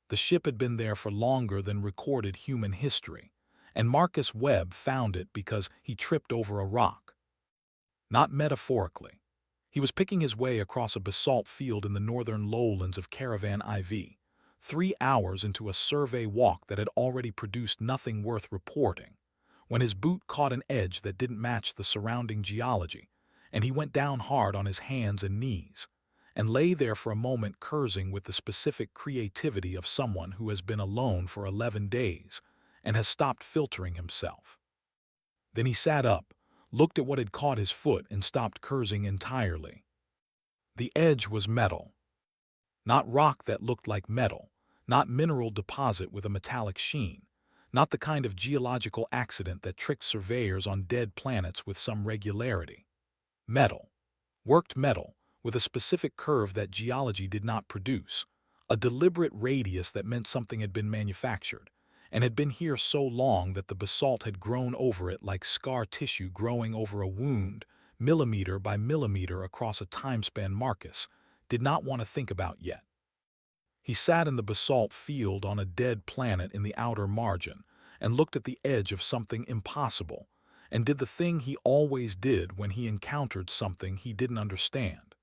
The ship had been there for longer than recorded human history, and Marcus Webb found it because he tripped over a rock. Not metaphorically. He was picking his way across a basalt field in the northern lowlands of Caravan IV, 3 hours into a survey walk that had already produced nothing worth reporting, when his boot caught an edge that didn't match the surrounding geology, and he went down hard on his hands and knees, and lay there for a moment cursing with the specific creativity of someone who has been alone for 11 days and has stopped filtering himself. Then he sat up, looked at what had caught his foot, and stopped cursing entirely. The edge was metal. Not rock that looked like metal, not mineral deposit with a metallic sheen, not the kind of geological accident that tricked surveyors on dead planets with some regularity. Metal. Worked metal, with a specific curve that geology did not produce, a deliberate radius that meant something had been manufactured, and had been here so long that the basalt had grown over it like scar tissue growing over a wound, millimeter by millimeter across a time span Marcus did not want to think about yet. He sat in the basalt field on a dead planet in the outer margin and looked at the edge of something impossible, and did the thing he always did when he encountered something he didn't understand.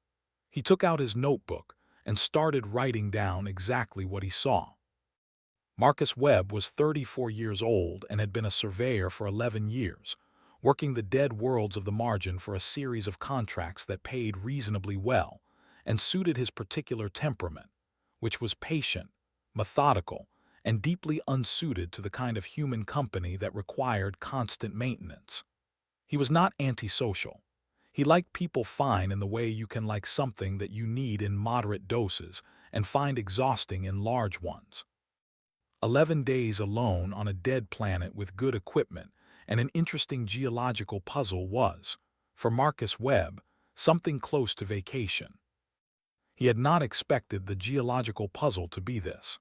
He took out his notebook and started writing down exactly what he saw. Marcus Webb was 34 years old and had been a surveyor for 11 years, working the dead worlds of the margin for a series of contracts that paid reasonably well and suited his particular temperament, which was patient, methodical, and deeply unsuited to the kind of human company that required constant maintenance. He was not antisocial. He liked people fine in the way you can like something that you need in moderate doses and find exhausting in large ones. 11 days alone on a dead planet with good equipment and an interesting geological puzzle was, for Marcus Webb, something close to vacation. He had not expected the geological puzzle to be this.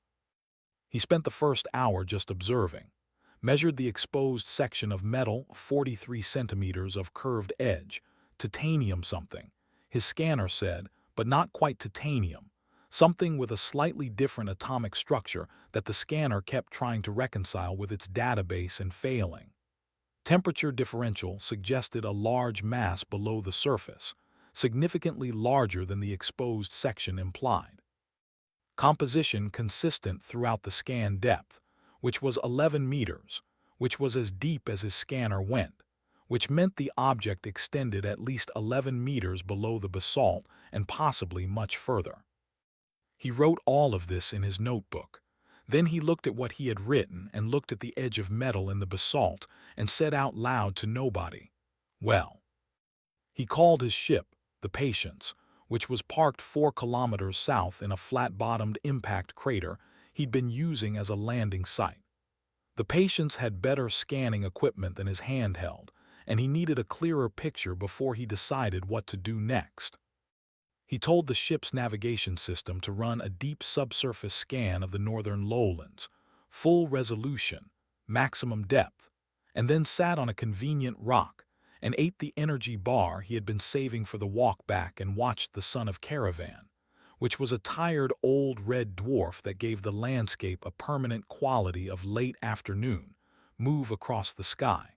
He spent the first hour just observing, measured the exposed section of metal, 43 centimeters of curved edge, titanium something, his scanner said, but not quite titanium, something with a slightly different atomic structure that the scanner kept trying to reconcile with its database and failing. Temperature differential suggested a large mass below the surface, significantly larger than the exposed section implied. Composition consistent throughout the scan depth, which was 11 meters, which was as deep as his scanner went, which meant the object extended at least 11 meters below the basalt and possibly much further. He wrote all of this in his notebook. Then he looked at what he had written and looked at the edge of metal in the basalt and said out loud to nobody, "Well." He called his ship, the Patience, which was parked 4 kilometers south in a flat-bottomed impact crater he'd been using as a landing site. The Patience had better scanning equipment than his handheld, and he needed a clearer picture before he decided what to do next. He told the ship's navigation system to run a deep subsurface scan of the northern lowlands, full resolution, maximum depth, and then sat on a convenient rock and ate the energy bar he had been saving for the walk back and watched the Son of Caravan, which was a tired old red dwarf that gave the landscape a permanent quality of late afternoon, move across the sky.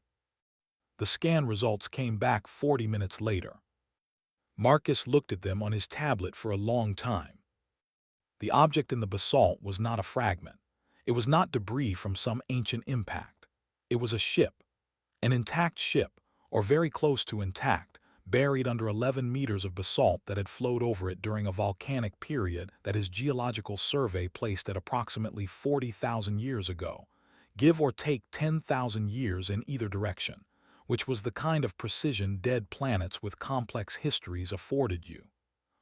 The scan results came back 40 minutes later. Marcus looked at them on his tablet for a long time. The object in the basalt was not a fragment. It was not debris from some ancient impact. It was a ship, an intact ship, or very close to intact, buried under 11 meters of basalt that had flowed over it during a volcanic period that his geological survey placed at approximately 40,000 years ago, give or take 10,000 years in either direction, which was the kind of precision dead planets with complex histories afforded you.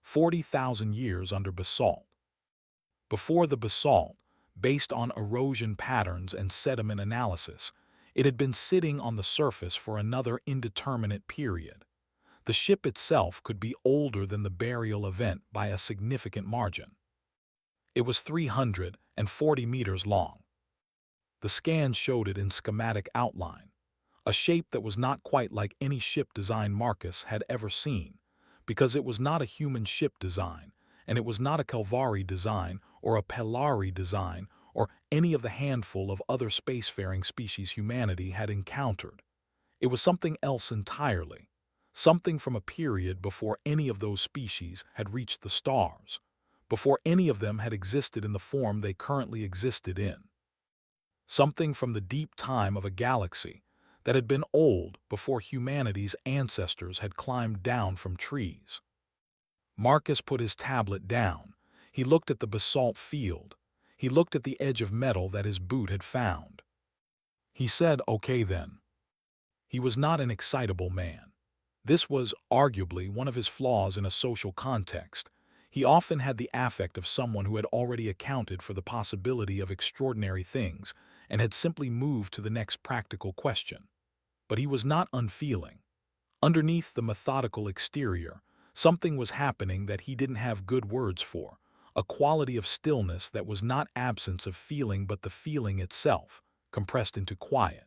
40,000 years under basalt. Before the basalt, based on erosion patterns and sediment analysis, it had been sitting on the surface for another indeterminate period. The ship itself could be older than the burial event by a significant margin. It was 340 meters long. The scan showed it in schematic outline, a shape that was not quite like any ship design Marcus had ever seen, because it was not a human ship design, and it was not a Calvari design or a Pelari design, or any of the handful of other spacefaring species humanity had encountered. It was something else entirely, something from a period before any of those species had reached the stars, before any of them had existed in the form they currently existed in. Something from the deep time of a galaxy that had been old before humanity's ancestors had climbed down from trees. Marcus put his tablet down. He looked at the basalt field. He looked at the edge of metal that his boot had found. He said, "Okay then." He was not an excitable man. This was, arguably, one of his flaws in a social context. He often had the affect of someone who had already accounted for the possibility of extraordinary things and had simply moved to the next practical question. But he was not unfeeling. Underneath the methodical exterior, something was happening that he didn't have good words for, a quality of stillness that was not absence of feeling but the feeling itself, compressed into quiet.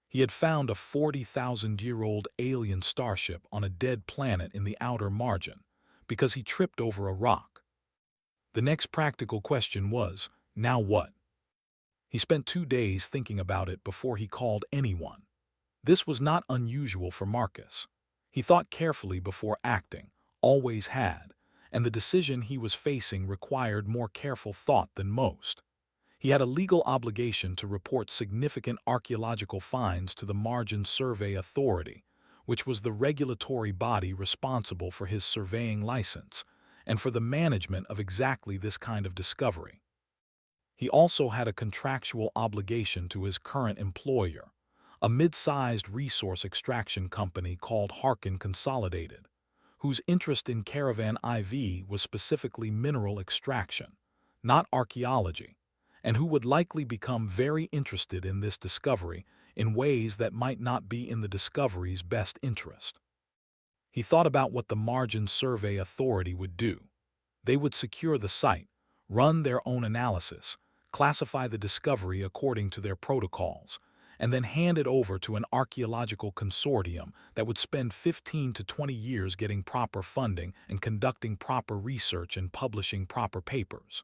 He had found a 40,000-year-old alien starship on a dead planet in the outer margin because he tripped over a rock. The next practical question was, now what? He spent 2 days thinking about it before he called anyone. This was not unusual for Marcus. He thought carefully before acting, always had, and the decision he was facing required more careful thought than most. He had a legal obligation to report significant archaeological finds to the Margin Survey Authority, which was the regulatory body responsible for his surveying license and for the management of exactly this kind of discovery. He also had a contractual obligation to his current employer, a mid-sized resource extraction company called Harkin Consolidated, whose interest in Caravan IV was specifically mineral extraction, not archaeology, and who would likely become very interested in this discovery in ways that might not be in the discovery's best interest. He thought about what the Margin Survey Authority would do. They would secure the site, run their own analysis, classify the discovery according to their protocols, and then hand it over to an archaeological consortium that would spend 15 to 20 years getting proper funding and conducting proper research and publishing proper papers.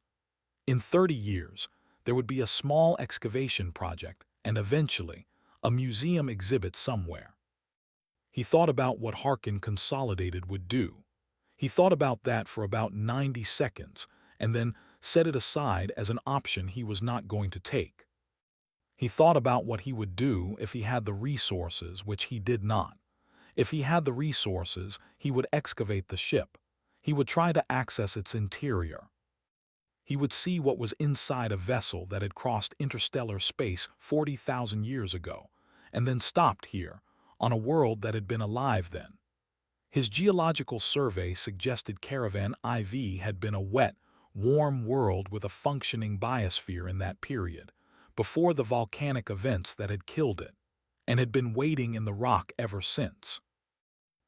In 30 years, there would be a small excavation project and eventually a museum exhibit somewhere. He thought about what Harkin Consolidated would do. He thought about that for about 90 seconds and then set it aside as an option he was not going to take. He thought about what he would do if he had the resources, which he did not. If he had the resources, he would excavate the ship. He would try to access its interior. He would see what was inside a vessel that had crossed interstellar space 40,000 years ago, and then stopped here, on a world that had been alive then. His geological survey suggested Caravan IV had been a wet, warm world with a functioning biosphere in that period, before the volcanic events that had killed it, and had been waiting in the rock ever since.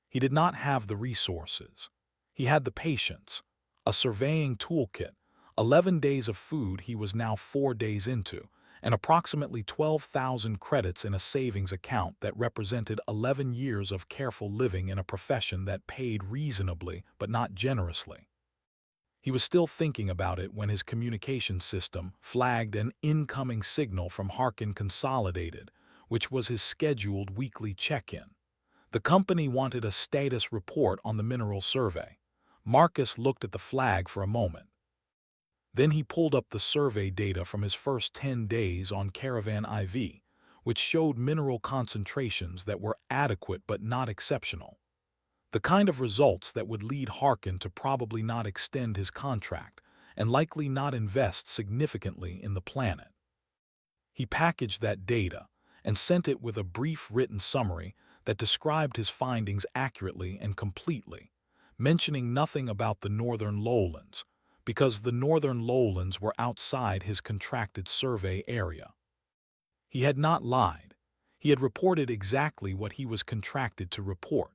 He did not have the resources. He had the patience, a surveying toolkit, 11 days of food he was now 4 days into, and approximately 12,000 credits in a savings account that represented 11 years of careful living in a profession that paid reasonably but not generously. He was still thinking about it when his communication system flagged an incoming signal from Harkin Consolidated, which was his scheduled weekly check-in. The company wanted a status report on the mineral survey. Marcus looked at the flag for a moment. Then he pulled up the survey data from his first 10 days on Caravan IV, which showed mineral concentrations that were adequate but not exceptional. The kind of results that would lead Harkin to probably not extend his contract and likely not invest significantly in the planet. He packaged that data and sent it with a brief written summary that described his findings accurately and completely, mentioning nothing about the northern lowlands, because the northern lowlands were outside his contracted survey area. He had not lied. He had reported exactly what he was contracted to report.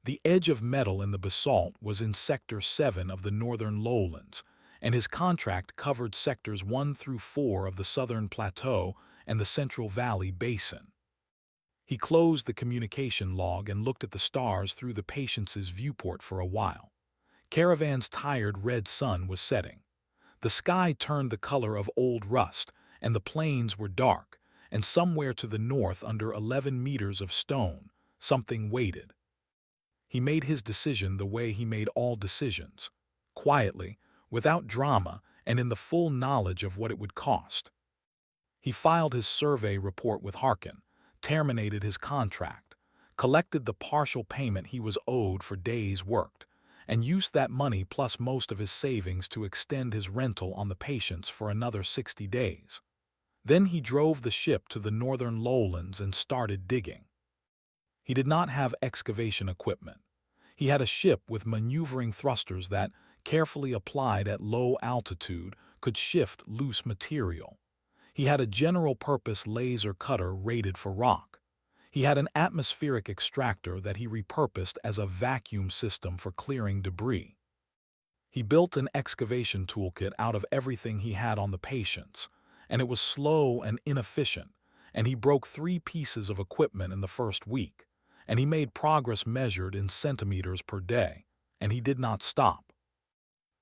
The edge of metal in the basalt was in Sector 7 of the northern lowlands, and his contract covered Sectors 1 through 4 of the southern plateau and the Central Valley Basin. He closed the communication log and looked at the stars through the Patience's viewport for a while. Caravan's tired red sun was setting. The sky turned the color of old rust, and the plains were dark, and somewhere to the north under 11 meters of stone, something waited. He made his decision the way he made all decisions, quietly, without drama, and in the full knowledge of what it would cost. He filed his survey report with Harkin, terminated his contract, collected the partial payment he was owed for days worked, and used that money plus most of his savings to extend his rental on the patients for another 60 days. Then he drove the ship to the northern lowlands and started digging. He did not have excavation equipment. He had a ship with maneuvering thrusters that, carefully applied at low altitude, could shift loose material. He had a general-purpose laser cutter rated for rock. He had an atmospheric extractor that he repurposed as a vacuum system for clearing debris. He built an excavation toolkit out of everything he had on the patients, and it was slow and inefficient, and he broke 3 pieces of equipment in the first week, and he made progress measured in centimeters per day, and he did not stop.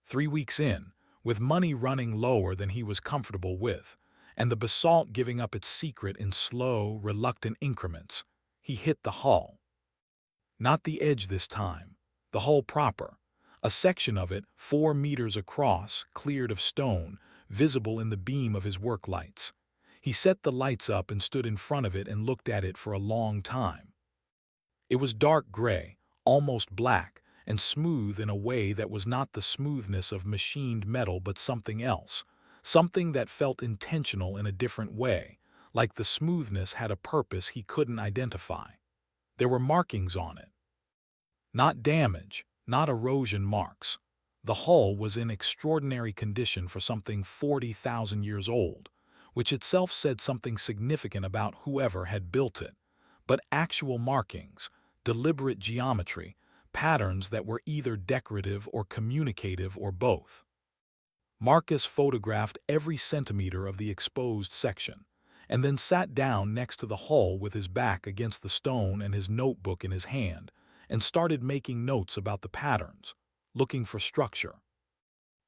3 weeks in, with money running lower than he was comfortable with, and the basalt giving up its secret in slow, reluctant increments, he hit the hull. Not the edge this time, the hull proper, a section of it 4 meters across, cleared of stone, visible in the beam of his work lights. He set the lights up and stood in front of it and looked at it for a long time. It was dark gray, almost black, and smooth in a way that was not the smoothness of machined metal but something else, something that felt intentional in a different way, like the smoothness had a purpose he couldn't identify. There were markings on it. Not damage, not erosion marks. The hull was in extraordinary condition for something 40,000 years old, which itself said something significant about whoever had built it, but actual markings, deliberate geometry, patterns that were either decorative or communicative or both. Marcus photographed every centimeter of the exposed section, and then sat down next to the hull with his back against the stone and his notebook in his hand, and started making notes about the patterns, looking for structure.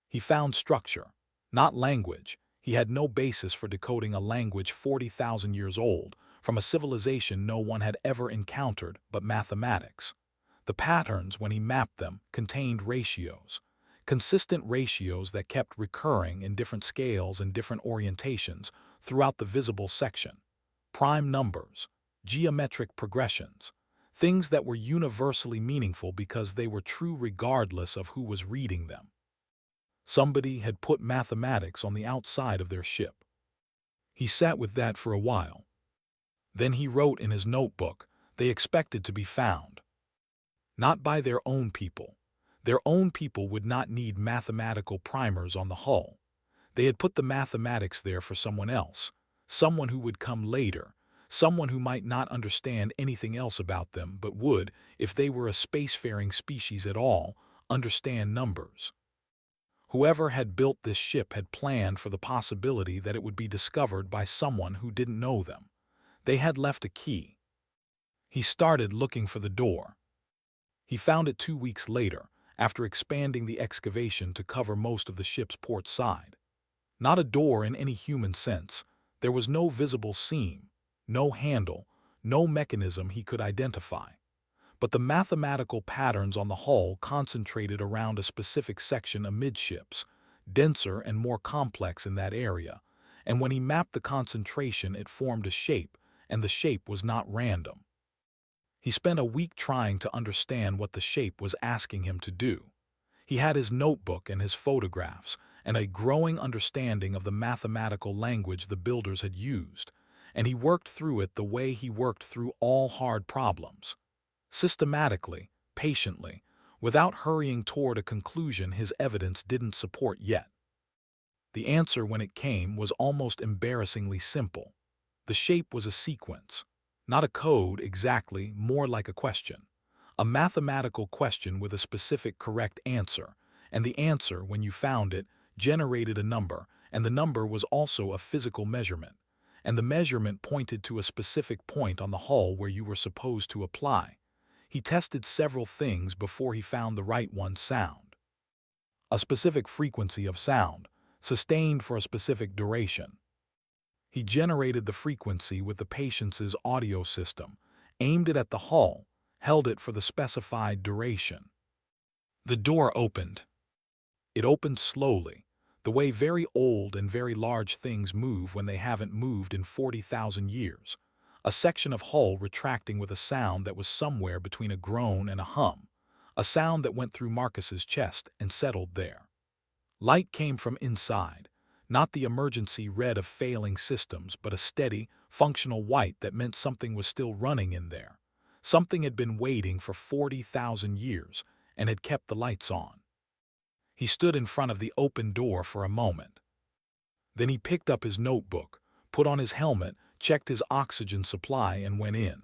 He found structure, not language. He had no basis for decoding a language 40,000 years old, from a civilization no one had ever encountered, but mathematics. The patterns, when he mapped them, contained ratios. Consistent ratios that kept recurring in different scales and different orientations throughout the visible section. Prime numbers, geometric progressions, things that were universally meaningful because they were true regardless of who was reading them. Somebody had put mathematics on the outside of their ship. He sat with that for a while. Then he wrote in his notebook, they expected to be found. Not by their own people. Their own people would not need mathematical primers on the hull. They had put the mathematics there for someone else, someone who would come later, someone who might not understand anything else about them but would, if they were a spacefaring species at all, understand numbers. Whoever had built this ship had planned for the possibility that it would be discovered by someone who didn't know them. They had left a key. He started looking for the door. He found it 2 weeks later, after expanding the excavation to cover most of the ship's port side. Not a door in any human sense. There was no visible seam, no handle, no mechanism he could identify. But the mathematical patterns on the hull concentrated around a specific section amidships, denser and more complex in that area, and when he mapped the concentration it formed a shape, and the shape was not random. He spent a week trying to understand what the shape was asking him to do. He had his notebook and his photographs, and a growing understanding of the mathematical language the builders had used, and he worked through it the way he worked through all hard problems. Systematically, patiently, without hurrying toward a conclusion his evidence didn't support yet. The answer, when it came, was almost embarrassingly simple. The shape was a sequence. Not a code exactly, more like a question. A mathematical question with a specific correct answer, and the answer, when you found it, generated a number, and the number was also a physical measurement, and the measurement pointed to a specific point on the hull where you were supposed to apply. He tested several things before he found the right one: sound. A specific frequency of sound, sustained for a specific duration. He generated the frequency with the patient's audio system, aimed it at the hull, held it for the specified duration. The door opened. It opened slowly, the way very old and very large things move when they haven't moved in 40,000 years, a section of hull retracting with a sound that was somewhere between a groan and a hum, a sound that went through Marcus's chest and settled there. Light came from inside, not the emergency red of failing systems, but a steady, functional white that meant something was still running in there. Something had been waiting for 40,000 years and had kept the lights on. He stood in front of the open door for a moment. Then he picked up his notebook, put on his helmet, checked his oxygen supply, and went in.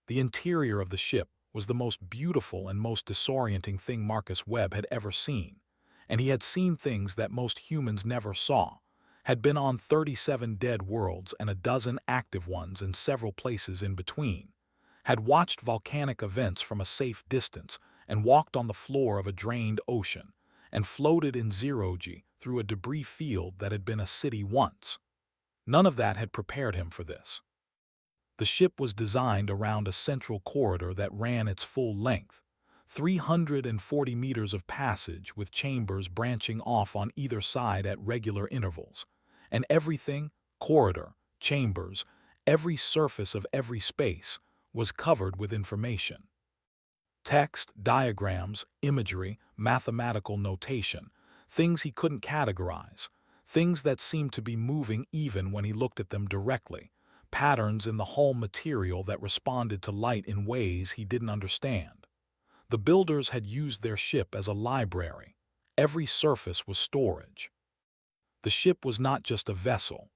The interior of the ship was the most beautiful and most disorienting thing Marcus Webb had ever seen, and he had seen things that most humans never saw, had been on 37 dead worlds and a dozen active ones and several places in between, had watched volcanic events from a safe distance and walked on the floor of a drained ocean, and floated in zero-G through a debris field that had been a city once. None of that had prepared him for this. The ship was designed around a central corridor that ran its full length, 340 meters of passage with chambers branching off on either side at regular intervals, and everything, corridor, chambers, every surface of every space, was covered with information. Text, diagrams, imagery, mathematical notation, things he couldn't categorize, things that seemed to be moving even when he looked at them directly, patterns in the hull material that responded to light in ways he didn't understand. The builders had used their ship as a library. Every surface was storage. The ship was not just a vessel.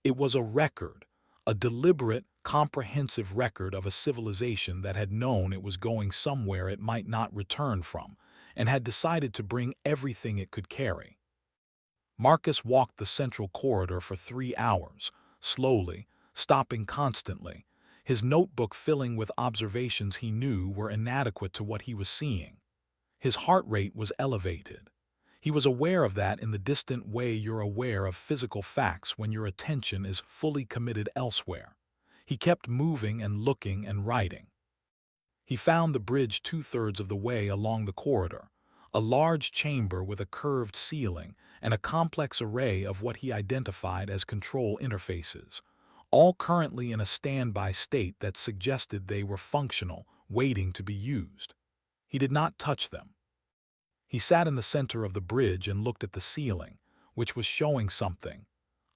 It was a record, a deliberate, comprehensive record of a civilization that had known it was going somewhere it might not return from, and had decided to bring everything it could carry. Marcus walked the central corridor for 3 hours, slowly, stopping constantly, his notebook filling with observations he knew were inadequate to what he was seeing. His heart rate was elevated. He was aware of that in the distant way you're aware of physical facts when your attention is fully committed elsewhere. He kept moving and looking and writing. He found the bridge 2/3 of the way along the corridor, a large chamber with a curved ceiling and a complex array of what he identified as control interfaces, all currently in a standby state that suggested they were functional, waiting to be used. He did not touch them. He sat in the center of the bridge and looked at the ceiling, which was showing something.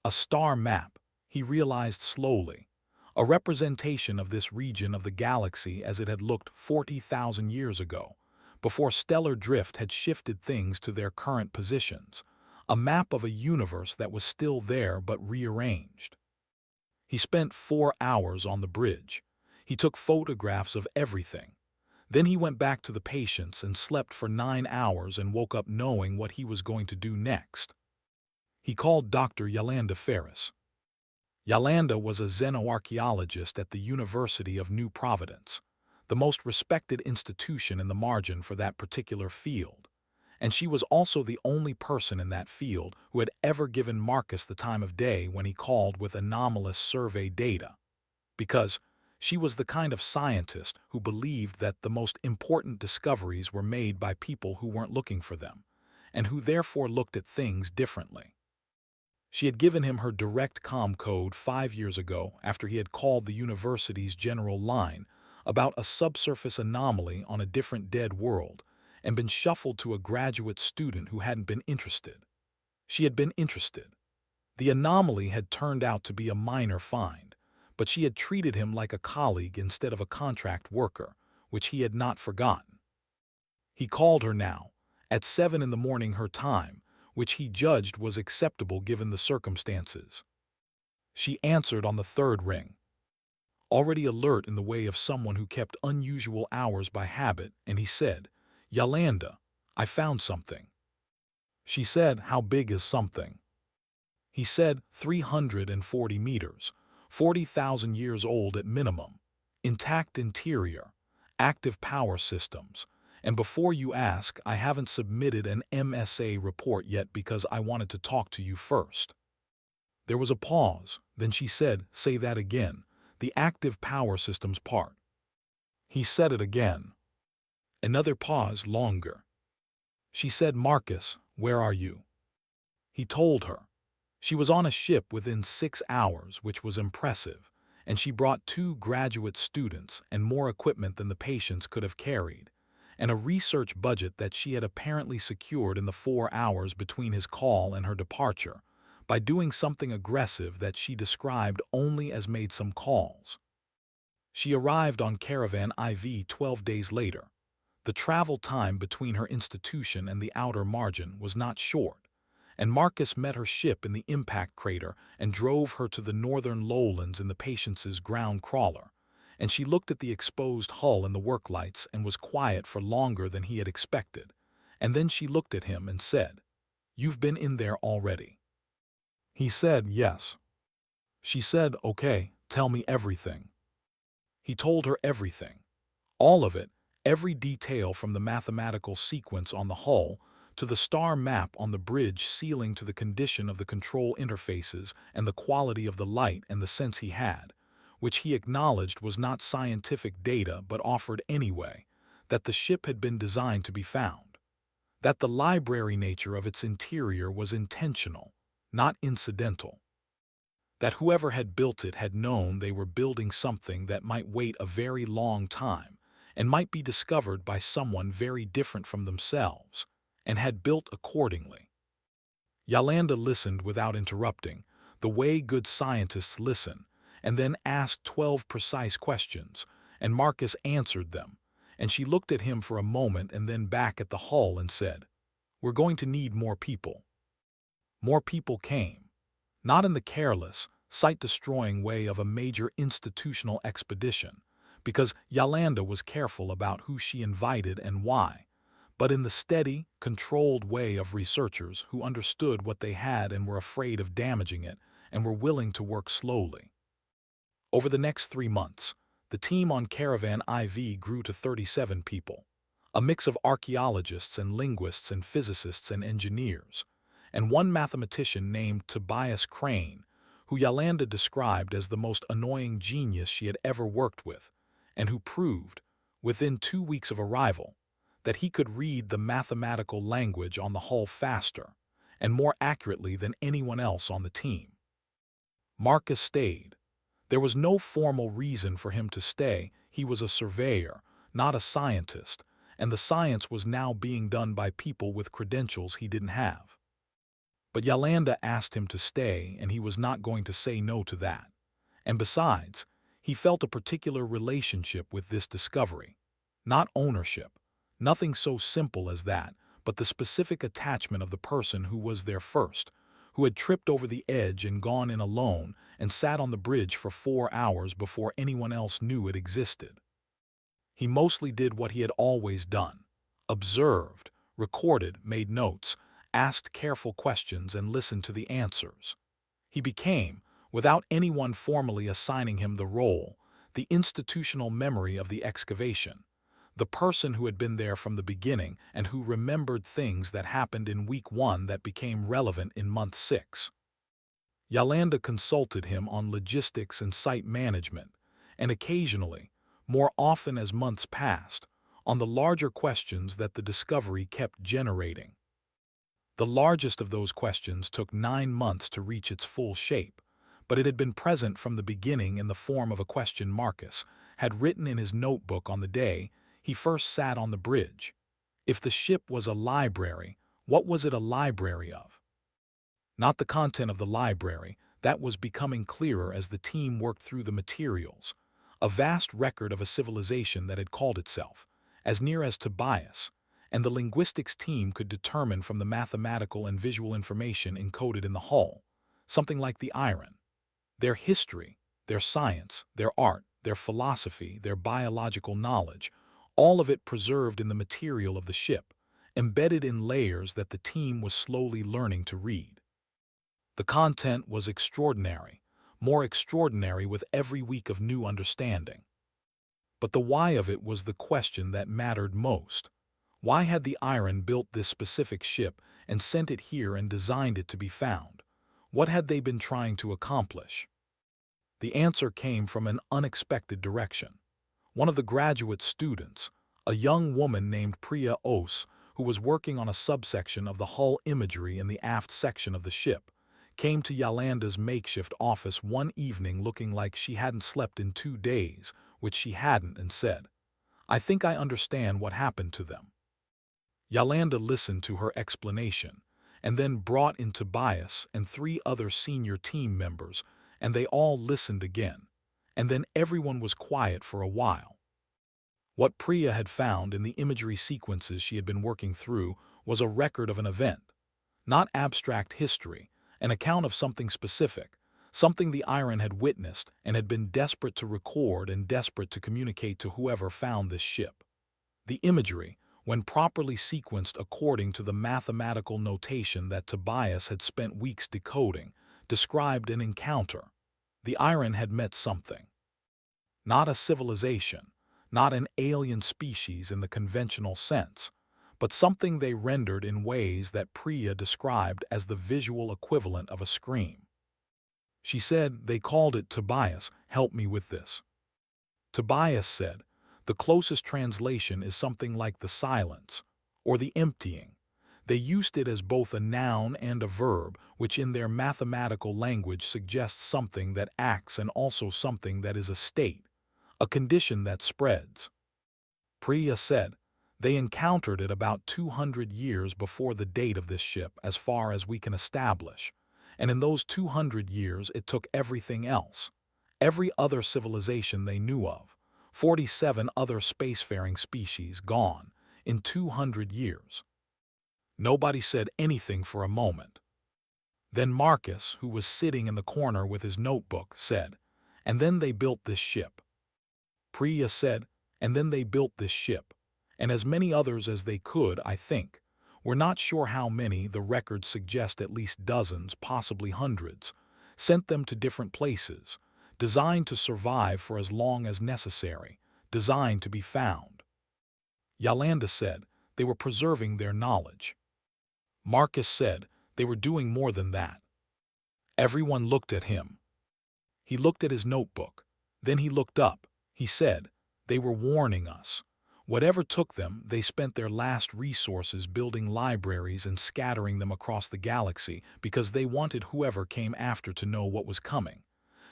A star map, he realized slowly. A representation of this region of the galaxy as it had looked 40,000 years ago, before stellar drift had shifted things to their current positions. A map of a universe that was still there but rearranged. He spent 4 hours on the bridge. He took photographs of everything. Then he went back to the patients and slept for 9 hours and woke up knowing what he was going to do next. He called Dr. Yolanda Ferris. Yolanda was a xenoarchaeologist at the University of New Providence, the most respected institution in the margin for that particular field, and she was also the only person in that field who had ever given Marcus the time of day when he called with anomalous survey data, because she was the kind of scientist who believed that the most important discoveries were made by people who weren't looking for them, and who therefore looked at things differently. She had given him her direct comm code 5 years ago after he had called the university's general line about a subsurface anomaly on a different dead world and been shuffled to a graduate student who hadn't been interested. She had been interested. The anomaly had turned out to be a minor find, but she had treated him like a colleague instead of a contract worker, which he had not forgotten. He called her now, at 7 in the morning her time, which he judged was acceptable given the circumstances. She answered on the 3rd ring, already alert in the way of someone who kept unusual hours by habit, and he said, "Yolanda, I found something." She said, "How big is something?" He said, 340 meters, 40,000 years old at minimum, intact interior, active power systems, And before you ask, I haven't submitted an MSA report yet because I wanted to talk to you first." There was a pause, then she said, "Say that again. The active power systems part." He said it again. Another pause, longer. She said, "Marcus, where are you?" He told her. She was on a ship within 6 hours, which was impressive, and she brought 2 graduate students and more equipment than the patients could have carried, and a research budget that she had apparently secured in the 4 hours between his call and her departure, by doing something aggressive that she described only as made some calls. She arrived on Caravan IV 12 days later. The travel time between her institution and the outer margin was not short, and Marcus met her ship in the impact crater and drove her to the northern lowlands in the Patience's ground crawler, and she looked at the exposed hull and the work lights and was quiet for longer than he had expected, and then she looked at him and said, "You've been in there already." He said, "Yes." She said, "Okay, tell me everything." He told her everything. All of it, every detail from the mathematical sequence on the hull to the star map on the bridge ceiling to the condition of the control interfaces and the quality of the light and the sense he had, which he acknowledged was not scientific data but offered anyway, that the ship had been designed to be found, that the library nature of its interior was intentional, not incidental, that whoever had built it had known they were building something that might wait a very long time and might be discovered by someone very different from themselves, and had built accordingly. Yolanda listened without interrupting, the way good scientists listen, and then asked 12 precise questions, and Marcus answered them, and she looked at him for a moment and then back at the hull and said, "We're going to need more people." More people came, not in the careless, sight-destroying way of a major institutional expedition, because Yolanda was careful about who she invited and why, but in the steady, controlled way of researchers who understood what they had and were afraid of damaging it and were willing to work slowly. Over the next 3 months, the team on Caravan IV grew to 37 people, a mix of archaeologists and linguists and physicists and engineers, and one mathematician named Tobias Crane, who Yolanda described as the most annoying genius she had ever worked with, and who proved, within 2 weeks of arrival, that he could read the mathematical language on the hull faster and more accurately than anyone else on the team. Marcus stayed. There was no formal reason for him to stay. He was a surveyor, not a scientist, and the science was now being done by people with credentials he didn't have. But Yolanda asked him to stay, and he was not going to say no to that. And besides, he felt a particular relationship with this discovery. Not ownership, nothing so simple as that, but the specific attachment of the person who was there first, who had tripped over the edge and gone in alone and sat on the bridge for 4 hours before anyone else knew it existed. He mostly did what he had always done: observed, recorded, made notes, asked careful questions, and listened to the answers. He became, without anyone formally assigning him the role, the institutional memory of the excavation, the person who had been there from the beginning and who remembered things that happened in week 1 that became relevant in month 6. Yolanda consulted him on logistics and site management, and occasionally, more often as months passed, on the larger questions that the discovery kept generating. The largest of those questions took 9 months to reach its full shape, but it had been present from the beginning in the form of a question Marcus had written in his notebook on the day he first sat on the bridge. If the ship was a library, what was it a library of? Not the content of the library, that was becoming clearer as the team worked through the materials. A vast record of a civilization that had called itself, as near as Tobias, and the linguistics team could determine from the mathematical and visual information encoded in the hull, something like the iron. Their history, their science, their art, their philosophy, their biological knowledge, all of it preserved in the material of the ship, embedded in layers that the team was slowly learning to read. The content was extraordinary, more extraordinary with every week of new understanding. But the why of it was the question that mattered most. Why had the Iron built this specific ship and sent it here and designed it to be found? What had they been trying to accomplish? The answer came from an unexpected direction. One of the graduate students, a young woman named Priya Ose, who was working on a subsection of the hull imagery in the aft section of the ship, came to Yolanda's makeshift office one evening looking like she hadn't slept in 2 days, which she hadn't, and said, "I think I understand what happened to them." Yolanda listened to her explanation, and then brought in Tobias and 3 other senior team members, and they all listened again, and then everyone was quiet for a while. What Priya had found in the imagery sequences she had been working through was a record of an event, not abstract history, an account of something specific, something the Iron had witnessed and had been desperate to record and desperate to communicate to whoever found this ship. The imagery, when properly sequenced according to the mathematical notation that Tobias had spent weeks decoding, described an encounter. The Iron had met something. Not a civilization, not an alien species in the conventional sense, but something they rendered in ways that Priya described as the visual equivalent of a scream. She said they called it Tobias, "Help me with this." Tobias said, "The closest translation is something like the silence, or the emptying." They used it as both a noun and a verb, which in their mathematical language suggests something that acts and also something that is a state, a condition that spreads. Priya said, "They encountered it about 200 years before the date of this ship, as far as we can establish, and in those 200 years it took everything else, every other civilization they knew of, 47 other spacefaring species gone, in 200 years. Nobody said anything for a moment. Then Marcus, who was sitting in the corner with his notebook, said, "And then they built this ship." Priya said, "And then they built this ship, and as many others as they could, I think. We're not sure how many, the records suggest at least dozens, possibly hundreds, sent them to different places, designed to survive for as long as necessary, designed to be found." Yolanda said, "They were preserving their knowledge." Marcus said, "They were doing more than that." Everyone looked at him. He looked at his notebook. Then he looked up. He said, "They were warning us. Whatever took them, they spent their last resources building libraries and scattering them across the galaxy because they wanted whoever came after to know what was coming,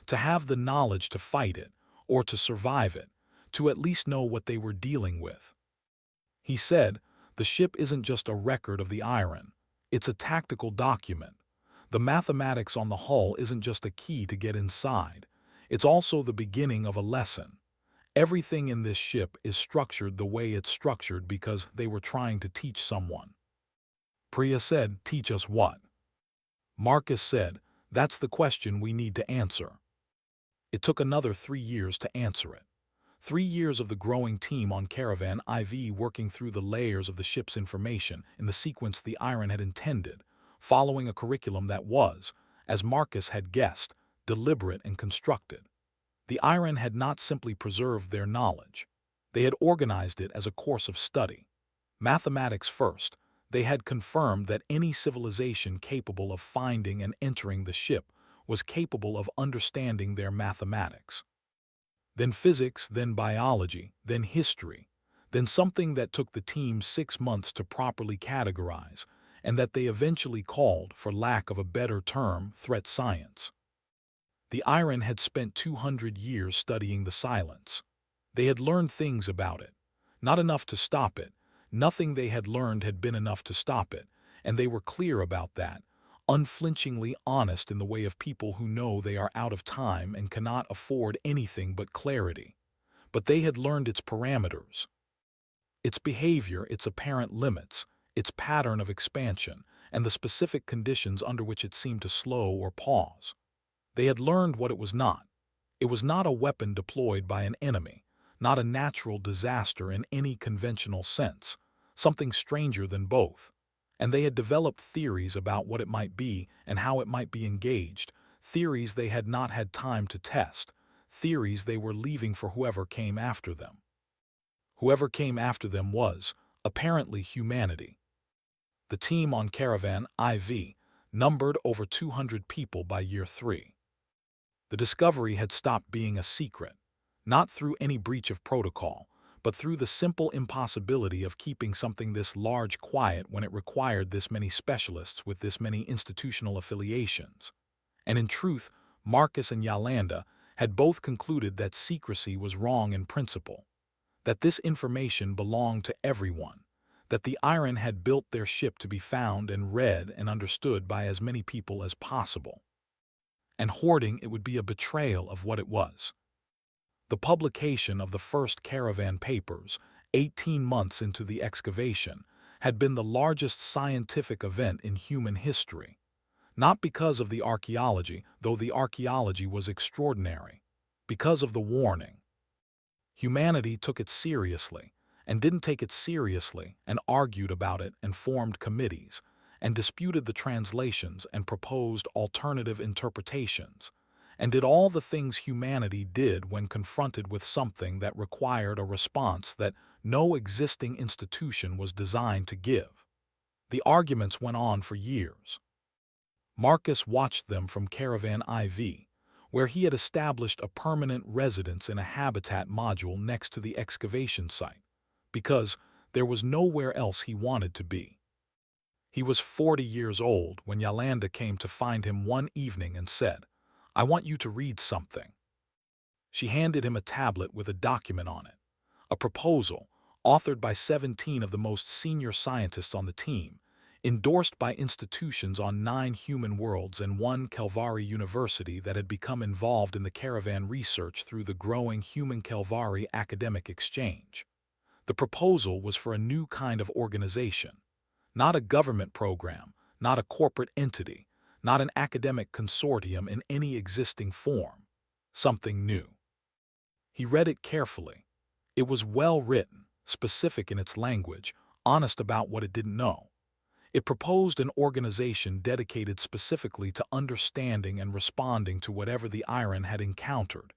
to have the knowledge to fight it, or to survive it, to at least know what they were dealing with." He said, "The ship isn't just a record of the Iron. It's a tactical document. The mathematics on the hull isn't just a key to get inside. It's also the beginning of a lesson. Everything in this ship is structured the way it's structured because they were trying to teach someone." Priya said, "Teach us what?" Marcus said, "That's the question we need to answer." It took another 3 years to answer it. 3 years of the growing team on Caravan IV working through the layers of the ship's information in the sequence the Iron had intended, following a curriculum that was, as Marcus had guessed, deliberate and constructed. The Iron had not simply preserved their knowledge. They had organized it as a course of study. Mathematics first, they had confirmed that any civilization capable of finding and entering the ship was capable of understanding their mathematics. Then physics, then biology, then history, then something that took the team 6 months to properly categorize, and that they eventually called, for lack of a better term, threat science. The Iron had spent 200 years studying the silence. They had learned things about it. Not enough to stop it. Nothing they had learned had been enough to stop it, and they were clear about that, unflinchingly honest in the way of people who know they are out of time and cannot afford anything but clarity. But they had learned its parameters, its behavior, its apparent limits, its pattern of expansion, and the specific conditions under which it seemed to slow or pause. They had learned what it was not. It was not a weapon deployed by an enemy, not a natural disaster in any conventional sense, something stranger than both. And they had developed theories about what it might be and how it might be engaged, theories they had not had time to test, theories they were leaving for whoever came after them. Whoever came after them was, Apparently humanity. The team on Caravan IV numbered over 200 people by year 3. The discovery had stopped being a secret, not through any breach of protocol, but through the simple impossibility of keeping something this large quiet when it required this many specialists with this many institutional affiliations. And in truth, Marcus and Yolanda had both concluded that secrecy was wrong in principle, that this information belonged to everyone, that the Iron had built their ship to be found and read and understood by as many people as possible. And hoarding it would be a betrayal of what it was. The publication of the first caravan papers, 18 months into the excavation, had been the largest scientific event in human history. Not because of the archaeology, though the archaeology was extraordinary, because of the warning. Humanity took it seriously, and didn't take it seriously, and argued about it and formed committees, and disputed the translations and proposed alternative interpretations, and did all the things humanity did when confronted with something that required a response that no existing institution was designed to give. The arguments went on for years. Marcus watched them from Caravan IV, where he had established a permanent residence in a habitat module next to the excavation site, because there was nowhere else he wanted to be. He was 40 years old when Yolanda came to find him one evening and said, "I want you to read something." She handed him a tablet with a document on it, a proposal authored by 17 of the most senior scientists on the team, endorsed by institutions on 9 human worlds and 1 Calvary University that had become involved in the caravan research through the growing Human Calvary academic exchange. The proposal was for a new kind of organization, not a government program, not a corporate entity, not an academic consortium in any existing form, something new. He read it carefully. It was well written, specific in its language, honest about what it didn't know. It proposed an organization dedicated specifically to understanding and responding to whatever the Iron had encountered,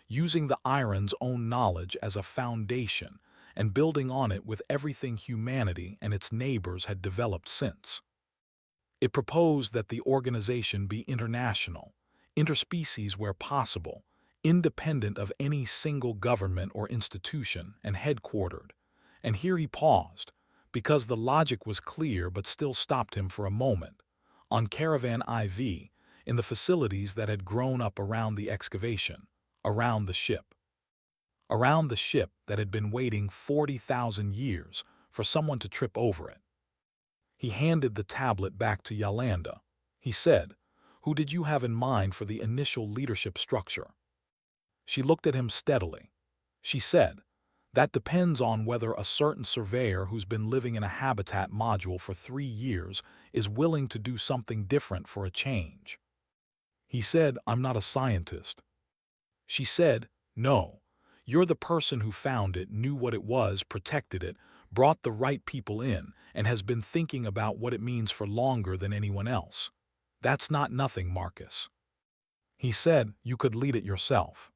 using the Iron's own knowledge as a foundation and building on it with everything humanity and its neighbors had developed since. It proposed that the organization be international, interspecies where possible, independent of any single government or institution, and headquartered. And here he paused, because the logic was clear but still stopped him for a moment, on Caravan IV, in the facilities that had grown up around the excavation, around the ship. Around the ship that had been waiting 40,000 years for someone to trip over it. He handed the tablet back to Yolanda. He said, "Who did you have in mind for the initial leadership structure?" She looked at him steadily. She said, "That depends on whether a certain surveyor who's been living in a habitat module for 3 years is willing to do something different for a change." He said, "I'm not a scientist." She said, "No, you're the person who found it, knew what it was, protected it, brought the right people in, and has been thinking about what it means for longer than anyone else. That's not nothing, Marcus." He said, "You could lead it yourself."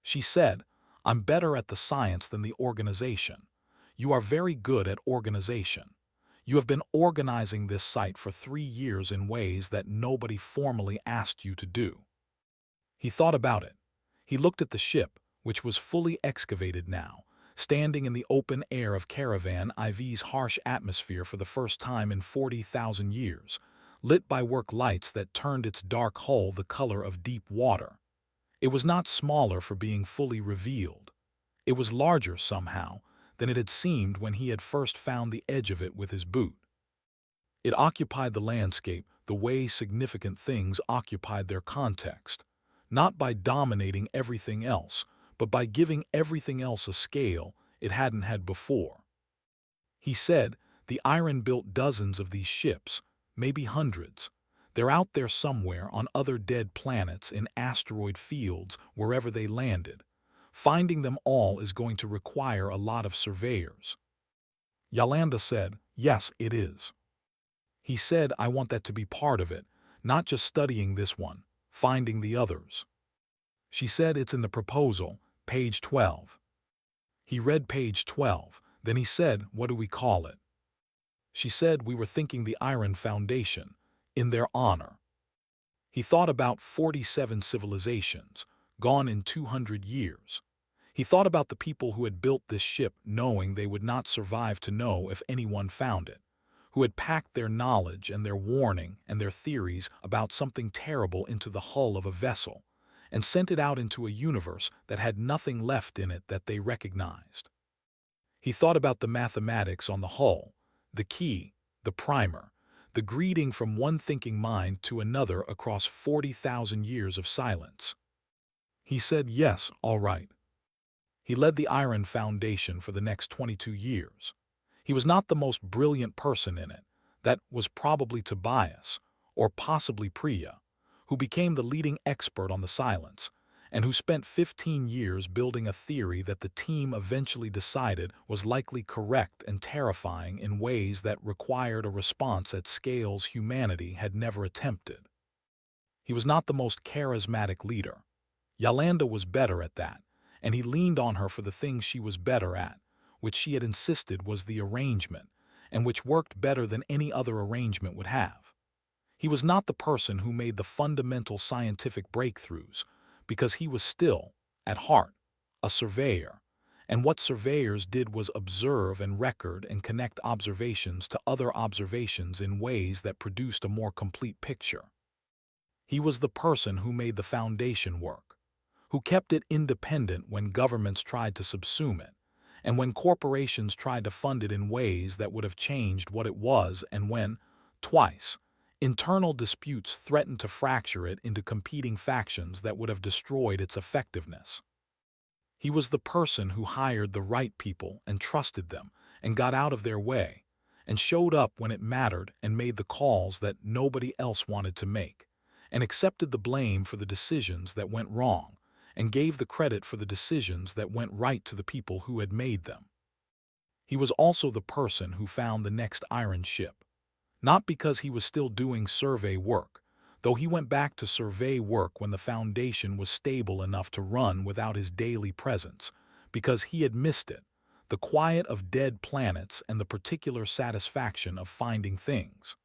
She said, "I'm better at the science than the organization. You are very good at organization. You have been organizing this site for 3 years in ways that nobody formally asked you to do." He thought about it. He looked at the ship, which was fully excavated now, standing in the open air of Caravan IV's harsh atmosphere for the first time in 40,000 years, lit by work lights that turned its dark hull the color of deep water. It was not smaller for being fully revealed. It was larger, somehow, than it had seemed when he had first found the edge of it with his boot. It occupied the landscape the way significant things occupied their context, not by dominating everything else, but by giving everything else a scale it hadn't had before. He said, "The Iron built dozens of these ships, maybe hundreds. They're out there somewhere on other dead planets, in asteroid fields, wherever they landed. Finding them all is going to require a lot of surveyors." Yolanda said, "Yes, it is." He said, "I want that to be part of it, not just studying this one, finding the others." She said, "It's in the proposal, page 12. He read page 12, Then he said, "What do we call it?" She said, "We were thinking the Iron Foundation, in their honor." He thought about 47 civilizations, gone in 200 years. He thought about the people who had built this ship knowing they would not survive to know if anyone found it, who had packed their knowledge and their warning and their theories about something terrible into the hull of a vessel, and sent it out into a universe that had nothing left in it that they recognized. He thought about the mathematics on the hull, the key, the primer, the greeting from one thinking mind to another across 40,000 years of silence. He said, "Yes, all right." He led the Iron Foundation for the next 22 years. He was not the most brilliant person in it. That was probably Tobias, or possibly Priya, who became the leading expert on the silence, and who spent 15 years building a theory that the team eventually decided was likely correct and terrifying in ways that required a response at scales humanity had never attempted. He was not the most charismatic leader. Yolanda was better at that, and he leaned on her for the things she was better at, which she had insisted was the arrangement, and which worked better than any other arrangement would have. He was not the person who made the fundamental scientific breakthroughs, because he was still, at heart, a surveyor, and what surveyors did was observe and record and connect observations to other observations in ways that produced a more complete picture. He was the person who made the foundation work, who kept it independent when governments tried to subsume it, and when corporations tried to fund it in ways that would have changed what it was, and when, twice, internal disputes threatened to fracture it into competing factions that would have destroyed its effectiveness. He was the person who hired the right people and trusted them and got out of their way and showed up when it mattered and made the calls that nobody else wanted to make and accepted the blame for the decisions that went wrong and gave the credit for the decisions that went right to the people who had made them. He was also the person who found the next iron ship, not because he was still doing survey work, though he went back to survey work when the foundation was stable enough to run without his daily presence, because he had missed it, the quiet of dead planets and the particular satisfaction of finding things.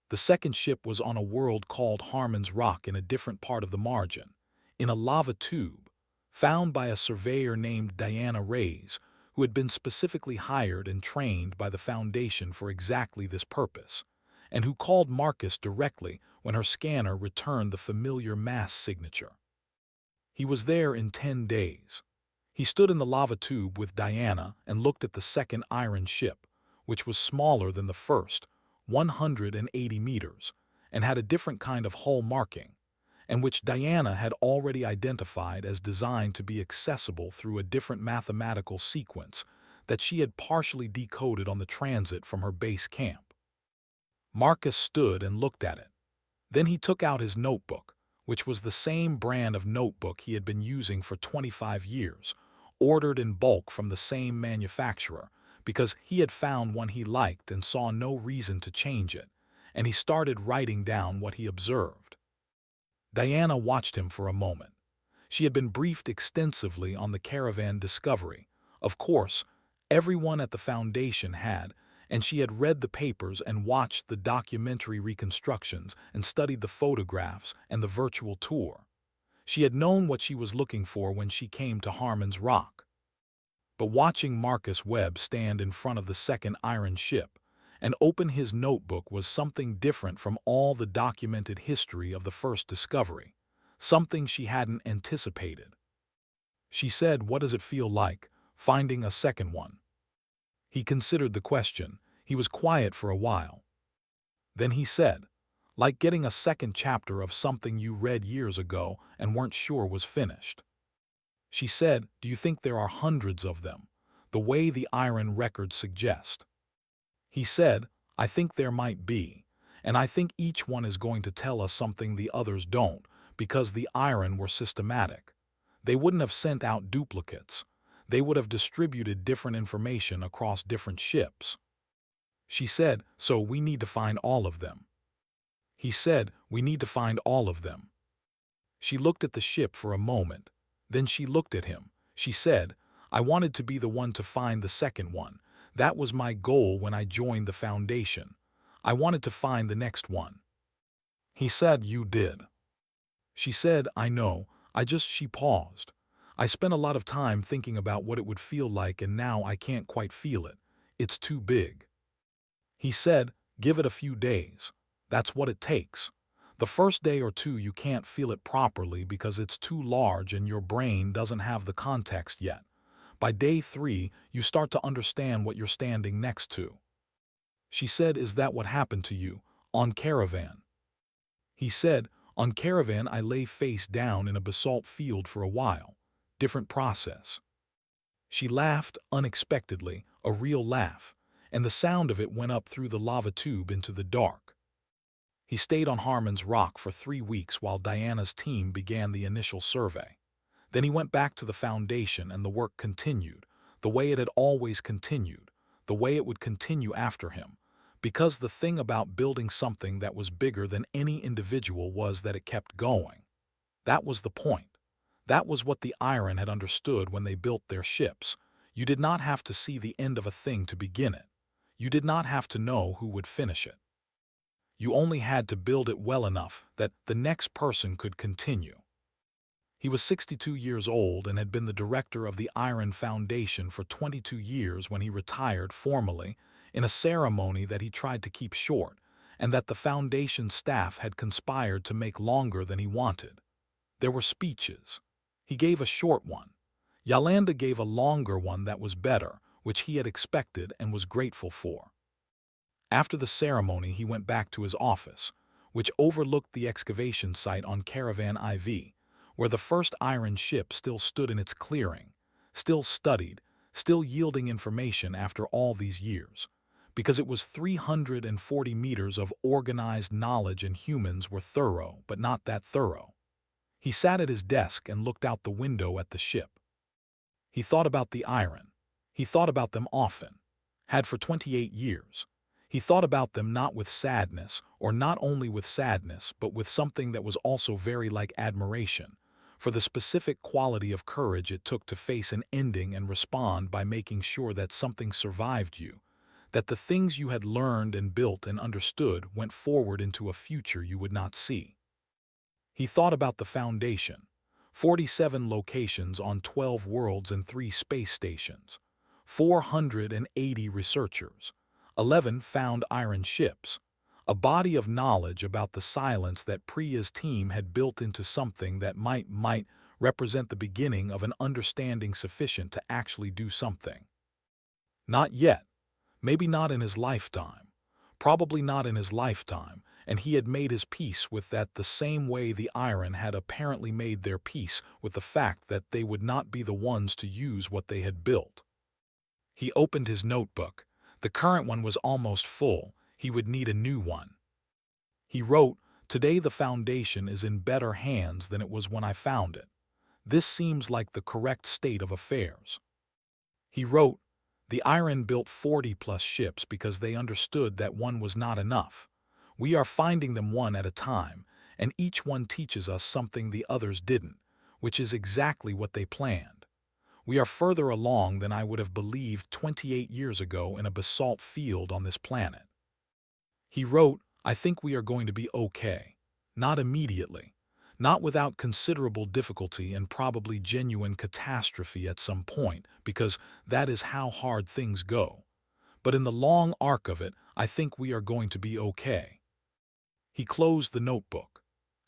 The second ship was on a world called Harmon's Rock in a different part of the margin, in a lava tube, found by a surveyor named Diana Reyes, who had been specifically hired and trained by the Foundation for exactly this purpose, and who called Marcus directly when her scanner returned the familiar mass signature. He was there in 10 days. He stood in the lava tube with Diana and looked at the second iron ship, which was smaller than the first, 180 meters, and had a different kind of hull marking, and which Diana had already identified as designed to be accessible through a different mathematical sequence that she had partially decoded on the transit from her base camp. Marcus stood and looked at it. Then he took out his notebook, which was the same brand of notebook he had been using for 25 years, ordered in bulk from the same manufacturer, because he had found one he liked and saw no reason to change it, and he started writing down what he observed. Diana watched him for a moment. She had been briefed extensively on the caravan discovery. Of course, everyone at the Foundation had, and she had read the papers and watched the documentary reconstructions and studied the photographs and the virtual tour. She had known what she was looking for when she came to Harmon's Rock. But watching Marcus Webb stand in front of the second iron ship and open his notebook was something different from all the documented history of the first discovery, something she hadn't anticipated. She said, "What does it feel like, finding a second one?" He considered the question. He was quiet for a while. Then he said, "Like getting a second chapter of something you read years ago and weren't sure was finished." She said, "Do you think there are hundreds of them, the way the iron records suggest?" He said, "I think there might be, and I think each one is going to tell us something the others don't, because the iron were systematic. They wouldn't have sent out duplicates. They would have distributed different information across different ships." She said, "So we need to find all of them." He said, "We need to find all of them." She looked at the ship for a moment. Then she looked at him. She said, I wanted to be the one to find the second one. That was my goal when I joined the Foundation. I wanted to find the next one. He said, "You did." She said, "I know, she paused. I spent a lot of time thinking about what it would feel like, and now I can't quite feel it. It's too big." He said, "Give it a few days. That's what it takes. The first day or two you can't feel it properly because it's too large and your brain doesn't have the context yet. By day 3, you start to understand what you're standing next to." She said, "Is that what happened to you, on Caravan?" He said, "On Caravan I lay face down in a basalt field for a while. Different process." She laughed unexpectedly, a real laugh, and the sound of it went up through the lava tube into the dark. He stayed on Harmon's Rock for 3 weeks while Diana's team began the initial survey. Then he went back to the Foundation and the work continued, the way it had always continued, the way it would continue after him. Because the thing about building something that was bigger than any individual was that it kept going. That was the point. That was what the Iron had understood when they built their ships. You did not have to see the end of a thing to begin it. You did not have to know who would finish it. You only had to build it well enough that the next person could continue. He was 62 years old and had been the director of the Iron Foundation for 22 years when he retired formally in a ceremony that he tried to keep short, and that the Foundation staff had conspired to make longer than he wanted. There were speeches. He gave a short one. Yolanda gave a longer one that was better, which he had expected and was grateful for. After the ceremony, he went back to his office, which overlooked the excavation site on Caravan IV, where the first iron ship still stood in its clearing, still studied, still yielding information after all these years, because it was 340 meters of organized knowledge and humans were thorough, but not that thorough. He sat at his desk and looked out the window at the ship. He thought about the Iron. He thought about them often, had for 28 years. He thought about them not with sadness, or not only with sadness, but with something that was also very like admiration, for the specific quality of courage it took to face an ending and respond by making sure that something survived you, that the things you had learned and built and understood went forward into a future you would not see. He thought about the Foundation, 47 locations on 12 worlds and 3 space stations, 480 researchers, 11 found iron ships, a body of knowledge about the silence that Priya's team had built into something that might represent the beginning of an understanding sufficient to actually do something. Not yet. Maybe not in his lifetime. Probably not in his lifetime, and he had made his peace with that the same way the Iron had apparently made their peace with the fact that they would not be the ones to use what they had built. He opened his notebook. The current one was almost full. He would need a new one. He wrote, "Today the Foundation is in better hands than it was when I found it. This seems like the correct state of affairs." He wrote, "The Iron built 40-plus ships because they understood that one was not enough. We are finding them one at a time, and each one teaches us something the others didn't, which is exactly what they planned. We are further along than I would have believed 28 years ago in a basalt field on this planet." He wrote, "I think we are going to be okay. Not immediately. Not without considerable difficulty and probably genuine catastrophe at some point, because that is how hard things go. But in the long arc of it, I think we are going to be okay." He closed the notebook.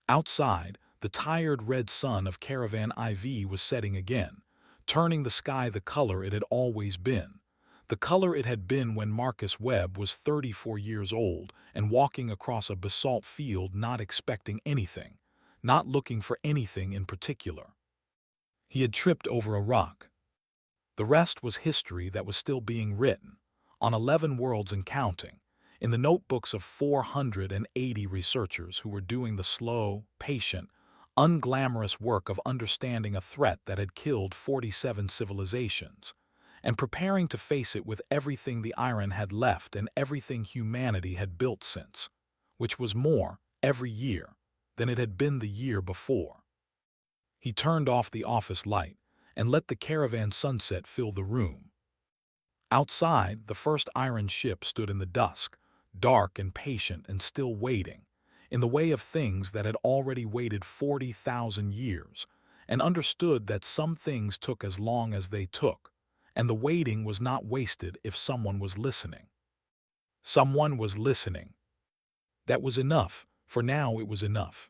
Outside, the tired red sun of Caravan IV was setting again, turning the sky the color it had always been, the color it had been when Marcus Webb was 34 years old and walking across a basalt field not expecting anything, not looking for anything in particular. He had tripped over a rock. The rest was history that was still being written, on 11 worlds and counting, in the notebooks of 480 researchers who were doing the slow, patient, unglamorous work of understanding a threat that had killed 47 civilizations, and preparing to face it with everything the Iron had left and everything humanity had built since, which was more, every year, than it had been the year before. He turned off the office light and let the caravan sunset fill the room. Outside, the first iron ship stood in the dusk, dark and patient and still waiting, in the way of things that had already waited 40,000 years, and understood that some things took as long as they took, and the waiting was not wasted if someone was listening. Someone was listening. That was enough, for now it was enough.